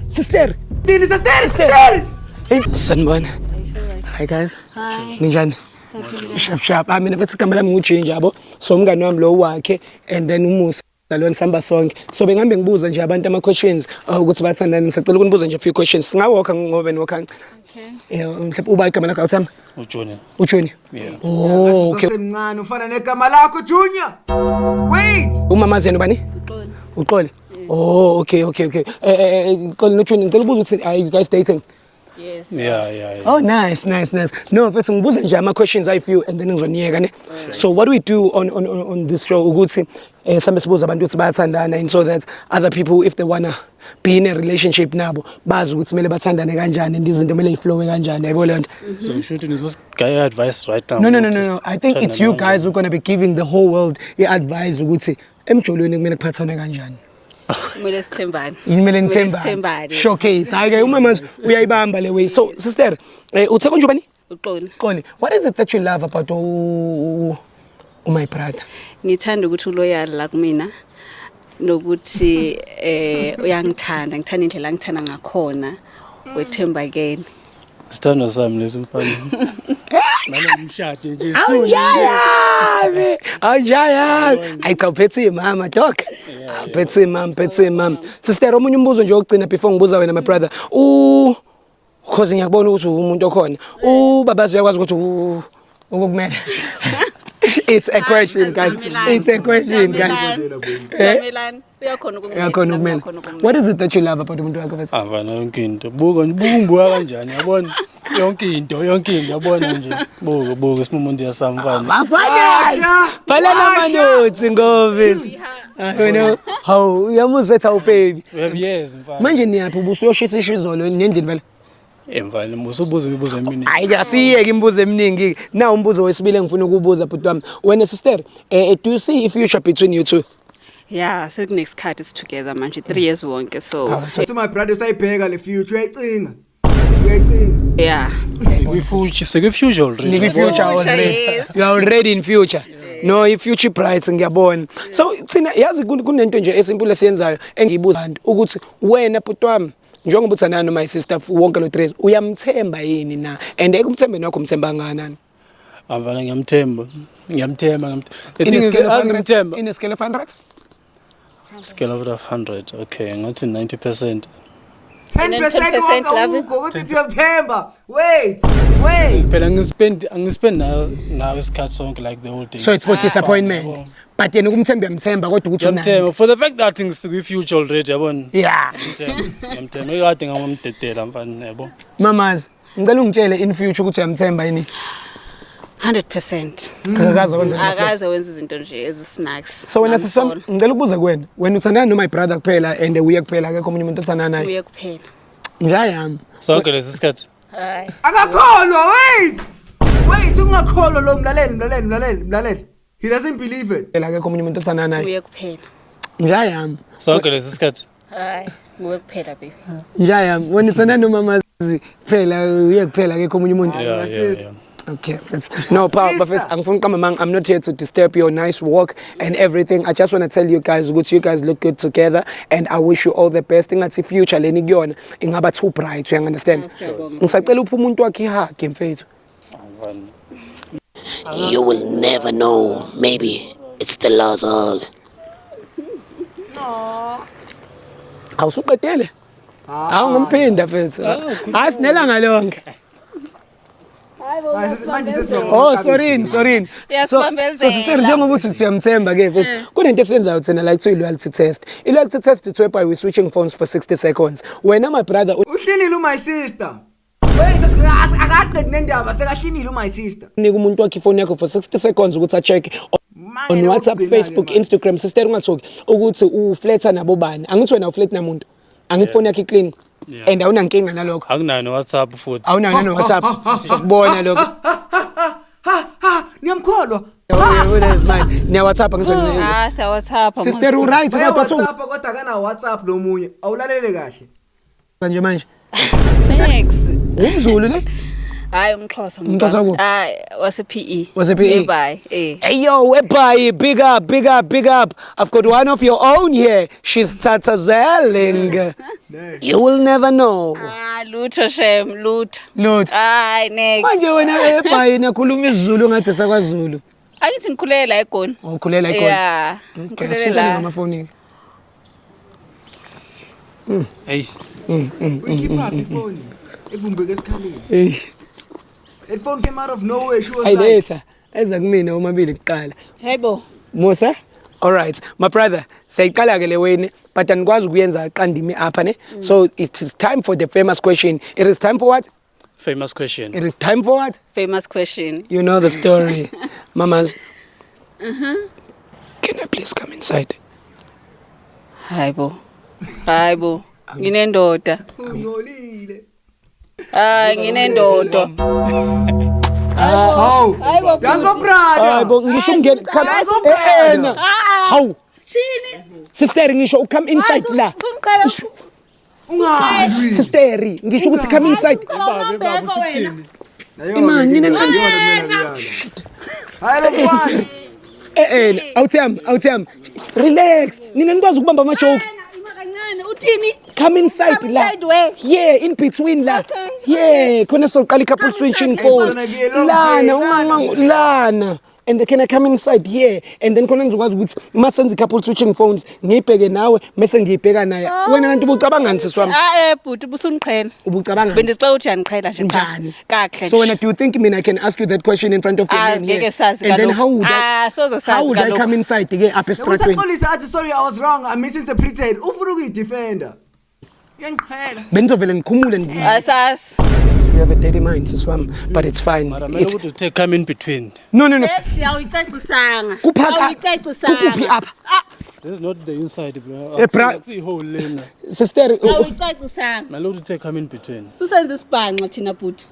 Sister. Sanibona. Hi guys. Hi. Ninjani? Sharp. I mean if it's camera ngichange yabo. So umngane wami lo wakhe and then umusa lona sihamba sonke. So bengambe ngibuza nje abantu ama questions ukuthi bathandani ngisacela ukunibuza nje a few questions. Singawalka ngoba niwalka. Okay. Mhlawumbe uba igama lakho awuthamba? Junior. Yeah. Oh, okay. Semncane ufana negama lakho Junior. Wait. Umamazi yena bani? Uqoli. Oh, okay. Qoli no Junior ngicela ubuza ukuthi are you guys dating? Yes. Yeah. Oh, nice. No, but ngibuza nje ama questions I feel and then ngizoniyeka ne. So what do we do on this show ukuthi sambe sibuza abantu ukuthi bayathandana and so that other people if they wanna be in a relationship nabo bazi ukuthi kumele bathandane kanjani and izinto kumele iflow kanjani yabo le nto. So we shouldn't just guy advice right now. No. I think it's you guys who are going to be giving the whole world your advice ukuthi emjolweni kumele kuphathane kanjani. Kumele sithembane. Kumele nithembane. Showcase. Hayi umama uyayibamba le way. So sister, uthe konje bani? Uqoli. What is it that you love about my brother? Ngithanda ukuthi uloyal la kumina nokuthi uyangithanda, ngithanda indlela ngithanda ngakhona wethembakeni. Sithando sami lesimfana. Manje ngimshade nje. Awujaya. Ayicawuphethe mama dog. Phethe mama. Sister omunye umbuzo nje ogcina before ngibuza wena my brother. Cause ngiyabona ukuthi umuntu okhona. Babazi uyakwazi ukuthi ukukumela. It's a question guys. Samelani. Uyakhona ukumela. What is it that you love about umuntu wakho mfethu? Avana yonke into. Buka ubunguwa kanjani yabona? Yonke into yabona nje. Buka simumuntu yasamfana. Bhala namanothi ngobisi. You know how uyamuzwetha ubaby. We have years mfana. Manje niyaphi ubusuyoshisa ishizolo nendlela vele? Mfana musubuza imibuzo eminingi. Hayi asiyeke imibuzo eminingi. Na umbuzo wesibili engifuna ukubuza bhuti wami. Wena sister, do you see a future between you two? Yeah, so next card is together manje 3 years wonke so. So my brother usayibheka le future uyayicinga. Yeah. Future already. You are already in future. No, if future bright ngiyabona. So thina yazi kunento nje esimple esiyenzayo engiyibuza abantu ukuthi wena bhuti wami njengoba uthandana no my sister wonke lo 3 uyamthemba yini na and ekumthembeni wakho umthemba ngani? Avana ngiyamthemba. The thing is ngimthemba. In a scale of 100? Scale of 100. Okay, ngathi 90%. 10% love ukuthi uyamthemba. Wait. Phela ngispend now isikhathi sonke like the whole day. So it's for disappointment. But yena ukumthemba kodwa ukuthi unani. For the fact that things we future already yabona. Yeah. Ngiyamthemba ikade ngamamdedela mfana yabo. Mamazi, ngicela ungitshele in future ukuthi uyamthemba yini? 100%. Akaze wenza izinto nje ezisnacks. So wena ngicela ukubuza kuwena, wena uthandana no my brother kuphela and uye kuphela akekho omunye umuntu othandana naye? Uye kuphela. Njayami. Sonke lesi sikhathi. Hayi. Akakholwa, wait ungakholwa lo mlaleli. He doesn't believe it. Akekho omunye umuntu othandana naye? Uye kuphela. Njayami. Sonke lesi sikhathi. Hayi, uye kuphela baby. Njayami, wena uthandana no mamazi kuphela uye kuphela akekho omunye umuntu? Yeah. Okay, no, but I'm not here to disturb your nice walk and everything. I just want to tell you guys, you guys look good together, and I wish you all the best. Ingathi future leni kuyona ingaba too bright, you understand? Ngisacela uphe umuntu wakhe ihage mfethu. You will never know. Maybe it's the last hug. No. Awusuqedele? Ngmphinda mfethu. Asinelanga lonke. Oh, sorry. So sister njengoba uthi siyamthemba ke mfethu. Kunento esiyenzayo thina like to loyalty test. I-loyalty test ithwe by we switching phones for 60 seconds. Wena my brother uhlinile my sister. Wena akaqedi nendaba sekahlinile my sister. Nika umuntu wakhe ifone yakho for 60 seconds ukuthi a-check on WhatsApp, Facebook, Instagram. Sister ungathoki ukuthi uflirta nabo bani. Angithi wena uflirt namuntu. Angifone yakhe clean. And awunankinga nalokho. Akunayo no WhatsApp futhi. Awunayo no WhatsApp. Ngiyabona lokho. Niyamkholwa. Wena is mine. Niya WhatsApp ngithoni. Siya WhatsApp. Sister right kodwa WhatsApp kodwa kana WhatsApp lo munye. Awulalele kahle. Manje. Thanks. Umzulu ne? Hayi umXhosa. Umxhosa kuphi? Hayi wase PE. Wase PE? Bye. Eh. Hey yo, Epai, big up, big up, big up. I've got one of your own here. She's Tatazelling. You will never know. Ah, lutho shem, lutho. Lutho. Hayi next. Manje wena Epai nakhuluma isiZulu ngathi sakwaZulu. Angithi ngikhulela la eGoli. Ukhulela ikhona. Yeah. Okay, Ngikhulela sishintshane la. ngamafoni. Hey, Uyikhipha ifoni evumbeke esikhaleni. Hey, That phone came out of nowhere. She was like, ayiletha. Eza kumina omabili kuqala. Hayibo. Musa? All right, my brother. Sayiqala ke le wena, but anikwazi ukuyenza qandimi apha ne. So it is time for the famous question. It is time for what? famous question. It is time for what? Famous question. You know the story. Mamas. Can I please come inside? Hayibo. Hayibo. Nginendoda. "Ungcolile." Hayi nginendoda. Oh, Hayibo. dango brother. Hayibo ngisho ungena ena. Hawu. Sister ngisho come inside la. Ungalwi. Sister ngisho ukuthi come inside. Baba usithini? Imani, nina Hayi lo mfana. Awuthami. Relax. Nina nikwazi ukubamba ama joke. Kancane uthini? Come inside Come la. inside where? Yeah, in between la. Okay. Yeah, khona soqala couple switching phones. gonna be a long day, Lana. And can I come inside here? And then khona ngizokwazi ukuthi masenze couple switching phones, ngibheke nawe bese ngiyibheka naye. Wena kanti ubucabangani siswami? Bhuti busungiqhela. Ubucabangani? Bendixela ukuthi uyangiqhela nje Njani? Kahle. So when do you think I can ask you that question in front of your man here? Ngeke sazi And then kalokhu. how would Soze sazi how would I kalokhu. come inside ke apha estratweni? Usaxolisa athi sorry I was wrong. I misinterpreted. Ufuna ukuyidefender. Uyangiqhela. Benzovele ngikhumule ngibuye. Asas. You have a dirty mind siswami, but it's fine. Mara mele ukuthi uthe come in between. No. Awuyicacisanga. Kuphi apha? This is not the inside, bro. bra- See hole lena. Sister, Awuyicacisanga. Mele ukuthi uthe come in between. Susenze isibhanqa thina bhuti.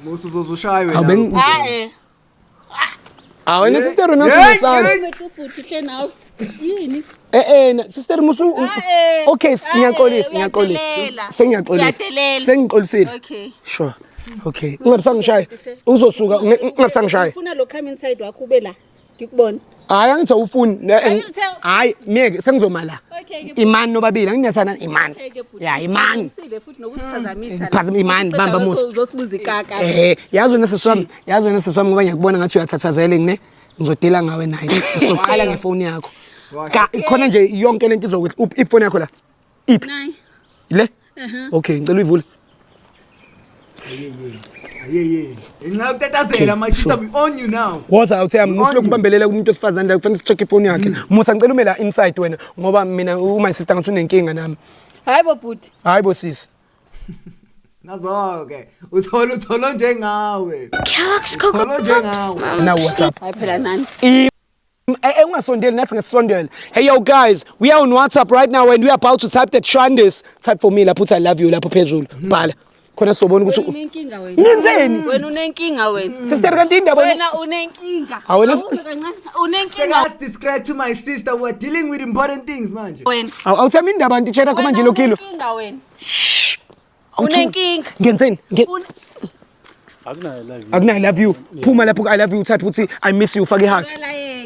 Musu uzoshaywe la. awuben wena sister Hey, unasana. hey. Bethu bhuti hle nawe. Yini? Sister musu. Okay, ngiyaxolisa. Sengiyaxolisa. Uyadelela. Sengixolisile. Okay. Sure. Okay. Ungabisangishaya. Uzosuka ungabisangishaya. Ufuna lo come inside wakho ube la. Ngikubona. Hayi angithi awufuni. Hayi miyeke sengizoma la. Okay. Imani nobabili anginyathana imani. Okay bhuti. Ya imani. Umsile futhi nokusiphazamisa. Phazama imani, bamba musa. Uzosibuza ikaka. Yazi wena seswami ngoba ngiyakubona ngathi uyathathazele ngine ngizodila ngawe naye. Soqala ngefoni yakho. Khona nje yonke lento izokuthi ifoni yakho la. Iphi? Nayi. Le? Okay, ngicela uyivule. Yeah. Ngiyawutetazela my sister, we on you now. Woza awuthami On ngifuna you. ukubambelela kumuntu osifazane la kufanele sicheck ifoni yakhe. Musa ngicela ume la inside wena ngoba mina my sister ngathi unenkinga nami. Hayibo bhuti. Hayibo sis. Nazo-ke. Uthola njengawe. Kellogg's Cocoa Uthola njengawe. Now what's up? Hayi phela nani? Ungasondeli nathi ngesondela. Hey yo guys, we are on WhatsApp right now and we are about to type that Shandis. Type for me la put I love you lapho phezulu. Bhala. Khona sobona ukuthi Unenkinga wena. ngenzeni? Wena unenkinga wena. Sister kanti indaba Wena unenkinga. Awena Kancane. Unenkinga Let's describe to my sister we're dealing with important things manje. wena. awuthami indaba ntitshela khoma nje lokilo. Unenkinga wena. Unenkinga. Ngenzeni? Akunayo live. Akunayo I love you. Phuma lapho I love you type uthi I miss you fake heart.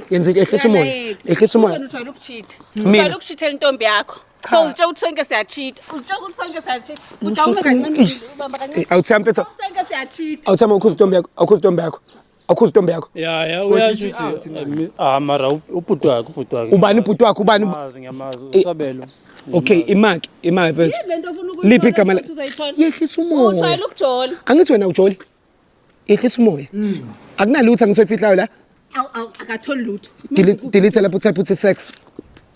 Yenzeni ehlisa umoya. Ehlisa umoya. Wena ujwayele ukucheat. Mina. Ujwayele ukucheatela intombi yakho. So uzitshela ukuthi sonke siyacheat. Uzitshela ukuthi sonke siyacheat. Udawume kancane ubamba kancane. Awuthami phetha. Sonke siyacheat. Awuthami ukhuza intombi yakho. Awukhuza intombi yakho. Awukhuza intombi yakho. Yeah, What uyasho did you out, ukuthi mara ubhuti wakhe. Ubani ubhuti wakho ubani? Ngiyamazi usabelo. Okay, imaki first. Lento ofuna ukuthi Liphi igama la? uzoyithola. Yehlisa umoya. Ujwayele ukujola. Angithi wena ujoli. Yehlisa umoya. Akunalutho angisoyifihlayo la. Akatholi lutho. Delete lapho type uthi sex.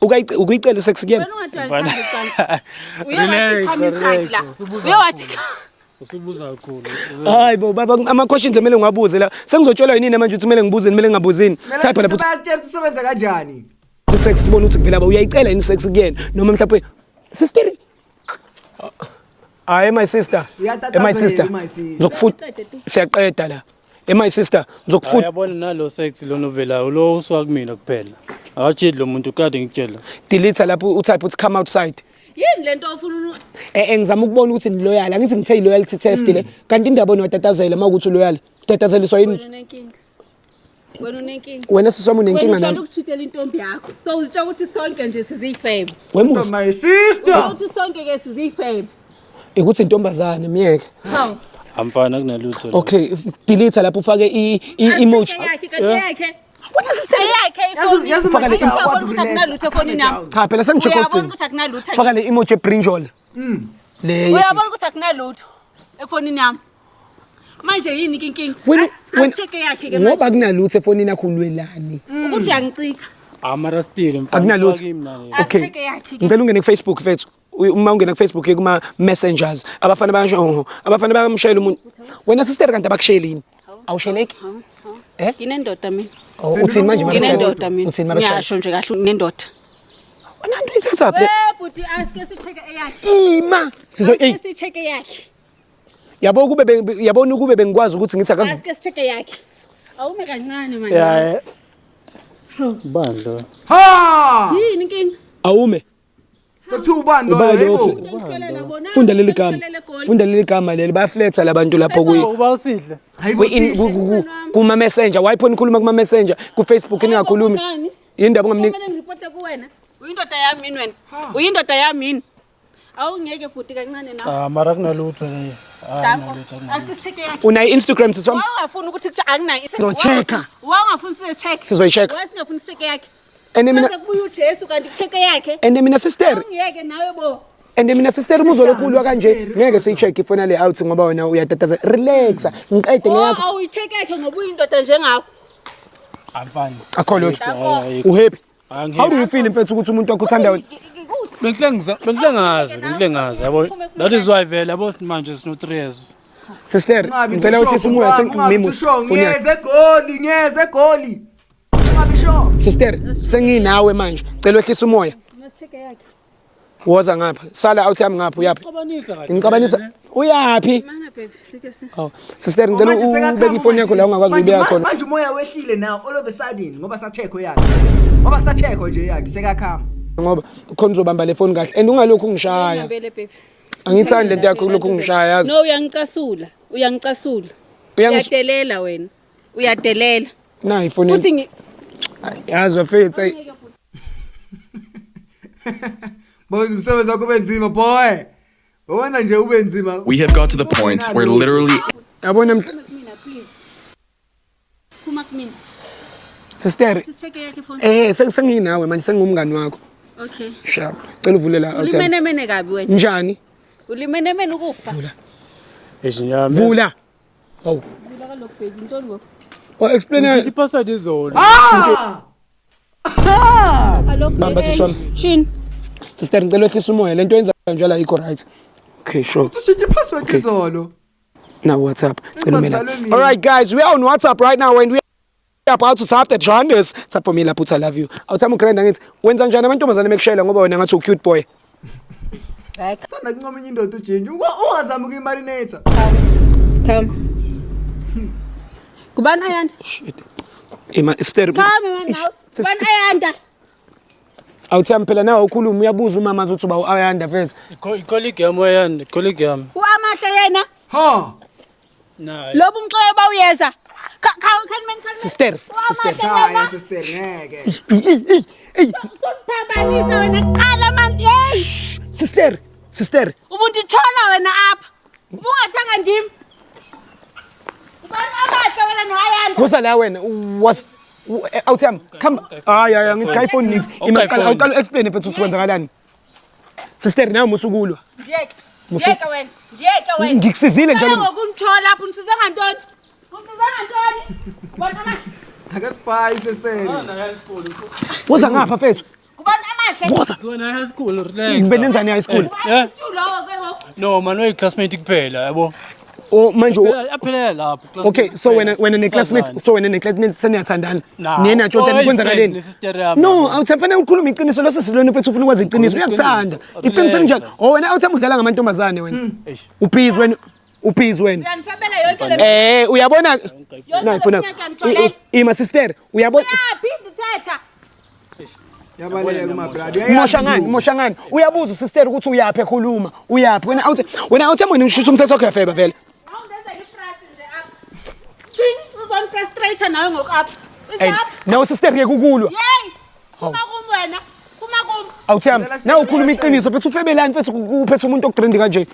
Ukuyicela sex again. Wena ungathanda ucansi. Uyawathi come inside la. Uyawathi Usubuza kakhulu. Hayi bo baba ama questions emele ngiwabuze la. Sengizotshelwa yini manje ukuthi kumele ngibuze kumele ngingabuzini. Type lapho Bayakutshela ukuthi usebenza kanjani. sex sibona ukuthi kuphela uyayicela yini sex again noma mhlawumbe sister. My sister. Uyatatazela, My sister. my sister. Zokufuta siyaqeda la. My sister zokufuta Yabona nalo sex lo novela lo uswa kumina kuphela. Awachidi lo muntu kade ngikutshela. delete lapho utype uthi come outside. Yini lento ofuna ngizama ukubona ukuthi ni loyal angithi ngithe loyalty test le kanti indaba onotatazela makuthi loyal tatazeliswa yini wena unenkinga wena siswami unenkinga wena nami ukuthithela intombi yakho so uzitsha ukuthi sonke nje sizifebe wemusa My sister. ukuthi sonke ke sizifebe ukuthi intombazane miyeke hawu Amfana kunalutho. okay delete lapho ufake emoji yakhe kanti yakhe wena sister yakhe ifoni Yazi Faka le- ukuthi akunalutho efonini yami cha phela sengicheck uyabona ukugcina ukuthi akunalutho faka le emoji ebrinjol le uyabona ukuthi akunalutho efonini yami manje yini inkinga Wena- check yakhe ke ngoba kunalutho efonini yakho ulwelani ukuthi uyangicika Amara still mfana. akunalutho okay Check yakhe ke. ngicela ungene ku-Facebook fethu uma ungena ku-Facebook kuma messengers abafana bayasho abafana bayamshayela umuntu wena sister kanti abakushelini awusheleki nginendoda mina uthini manje nginendoda mina uthini mabashayela ngiyasho nje kahle nginendoda wena nto ithatha le buti aske sicheke yakhe ima sizo aske sicheke yakhe yabona ukube bengikwazi ukuthi ngithi akam aske sicheke yakhe awume kancane manje Yeah. Bandlo. Ha! yini inkinga awume Sekuthiwa ubani lo Ubani lo? yebo. ngikuhlelela bona funda leli gama leli bayaflexa labantu lapho kuyi Uba usidle. Hayibo kuma messenger wayipho nikhuluma kuma messenger ku Facebook ningakhulumi indaba ngamnika kumele ngiripote kuwena uyindoda yami yini wena uyindoda yami yini awungeke futhi kancane nawe Amara kunalutho le. aske sicheke yakhe una Instagram siswami wangafuni ukuthi anginayo Sizochecka. wangafuni sicheck Sizoyichecka. wasingafuni sicheke yakhe ende mina bese kubuya uJesu kanti kucheke yakhe ende mina sister ungiyeke nawe bo ende mina sister umuzwa lokhulu kanje ngeke siyicheck ifona le out ngoba wena uyatataza relaxa ngiqede ngeyakho awuyicheke yakhe ngoba uyindoda njengakho Amfana. akho lutho Dakho. uhappy Angi. how do you feel mfethu ukuthi umuntu wakho uthanda wena Bengihlengazi yabo. That is why vele yabo manje sino 3 years. sister ngicela uhlise umoya sengimusa ngiyeze egoli ngiyeze egoli. Ungabisho. sister senginawe manje cela uhlise umoya masicheke yakhe woza ngapha sala out yami ngapha uyapi Qabanisa kahle. ngiqabanisa uyapi mana baby sike si oh sister ngicela ubeke ifoni yakho la ungakwazi ukubeka khona Manje umoya wehlile now all of a sudden ngoba sachecko yakhe. Ngoba kusachecko nje yakhe sekakhama. ngoba khona uzobamba le phone kahle and ungalokhu ngishaya ngambele baby angithandi lento yakho lokhu ngishaya yazi no uyangicasula Uyangis- uyadelela wena uyadelela na ifoni uthi yazi wafethu Boys umsebenzi wakho benzima boy. Wenza nje ube nzima. We have got to the point where literally yabona mina please kuma kumina sister sicheke yakhe phone senginawe manje sengumngani wakho okay sharp cela uvule la outside ulimene kabi wena njani ulimene ukufa Eshinyama. vula hawu vula kalokho baby intoni ngoku explain Ithi password izolo. kalokho Bamba siswami. shin sister ngicela uhlise umoya lento yenza njalo ayikho right okay sure Ushintshe password izolo. now WhatsApp cela mina Ingazalwe mina. all right guys we are on WhatsApp right now and we are about to tap the genres tap for me lapho I love you awuthama ugranda ngithi wenza njani amantombazane mekushayela ngoba wena ngathi cute boy Sana kuncoma enye indoda ujenje. Ungazama ukuyimarinate. come kubani ayanda shit ima sister come man now kubani ayanda awuthama phela nawe ukhuluma uyabuza umama uthi uba ayanda veze Icolleague yami wayanda, icolleague yami. uamahle yena Ha. Na. lobu umxoyo bawuyeza khan sister uamahle Haya yena sister ngeke. soniphambanisa wena qala manje hey sister ubuntu thola wena apha ubungathanga ndim ubani amahle wena noayanda musa la wena was awuthama come aya ngithi iPhone nix imaqala awuqala explain mfethu ukuthi kwenzakalani sister nawe musukulwa ndiyeke wena ngikusizile njalo ngokumthola lapho unisize ngantoni ubani amahle Akasipayi sister. woza ngapha mfethu kubani amahle woza Wena high school relax. ngibenenzani high school Yeah. ulowo ke ngoku No man, we classmate kuphela yabo. oh manje Aphelela lapho. classmate okay so kuphela, wena neclassmate sisazana. so wena neclassmate seniyathandana Nah. niyena Jordan Oh, kwenzakaleni ne-sister yami. no awuthafana ukhuluma iqiniso lo sesilweni mfethu ufuna ukwazi iqiniso uyakuthanda iqiniso linjani oh wena awuthamba udlala ngamantombazane wena ubhizi wena uyanifabela yonke le uyabona na ifuna ngiyangitholela. ima sister uyabona yaphi ndithetha Yabaleka my brother. Moshangani. Uyabuza usister ukuthi uyaphi ekhuluma. Uyaphi? Wena awuthi mina ngishisa umthetho wakhe yafeba vele. Awundenza ifrasi nje apha. Thini uzonifrustrate nawe ngokapha. No sister ngeke ukulwa. Yey! Kuma kum wena. Kuma kum. Awuthiyami. Na ukhuluma iqiniso phethu ufebelani phethu kuphethe umuntu okudrendi kanje.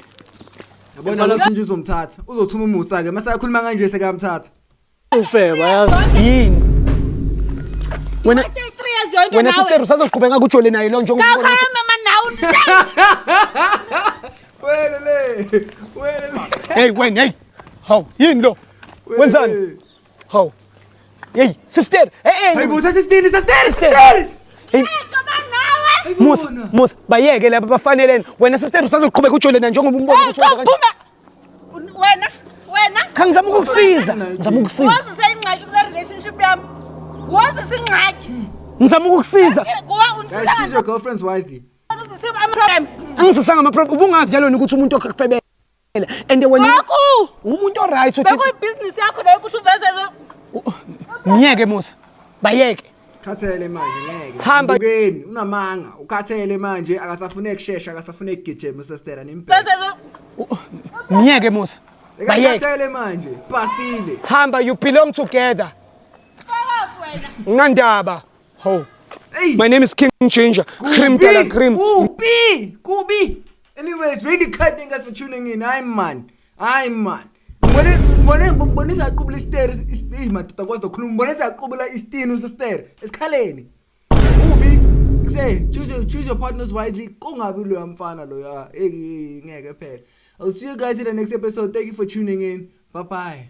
Yabona ukuthi nje uzomthatha. Uzothuma umusa ke mase akhuluma kanje sekamthatha. Ufeba yazi. Yini? Wena 3 years yonke nawe. wena sister usazoqhubeka ngujole naye lo njengoba Khawukhama mama nawe. Welele. Hey wena hey. Haw yini lo? Wenzani? Haw. Hey sister. Hey buthatha isitini sister. Hey Khama nawe. Musa bayeke laba bafanelene. Wena sister usazoqhubeka ujole naye njengoba umbona ukuthi wenza kanje. Wena. Cha ngizama ukukusiza. Wazi seyingxaki kule relationship yami. Wazi singxaki. Ngizama ukukusiza. Guys, choose your girlfriends wisely. Angisasanga ama-problem. Ubungazi njalo ukuthi umuntu okufebela. And wena Kwaku. umuntu oright Bekuyibusiness yakho leyo ukuthi uveze Ngiyeke Musa. Bayeke. Khathele manje ngeke. Hamba. Bukeni unamanga. Ukhathele manje akasafuna ukushesha, akasafuna ukugijima sister nimpela. Ngiyeke Musa. Bayeke. Khathele manje. Bastile. Hamba you belong together. Nandaba. Ho. Hey. My name is King Changer. Cream tala cream. Kubi. Anyways, really cutting us for tuning in. I'm man. Mbone saqhubula isteri madoda kwazi ukukhuluma. Mbone saqhubula istini usister. Esikhaleni. Kubi. Say, choose your partners wisely. Kungabi lo yamfana lo ya. Ngeke phela. I'll see you guys in the next episode. Thank you for tuning in. Bye bye.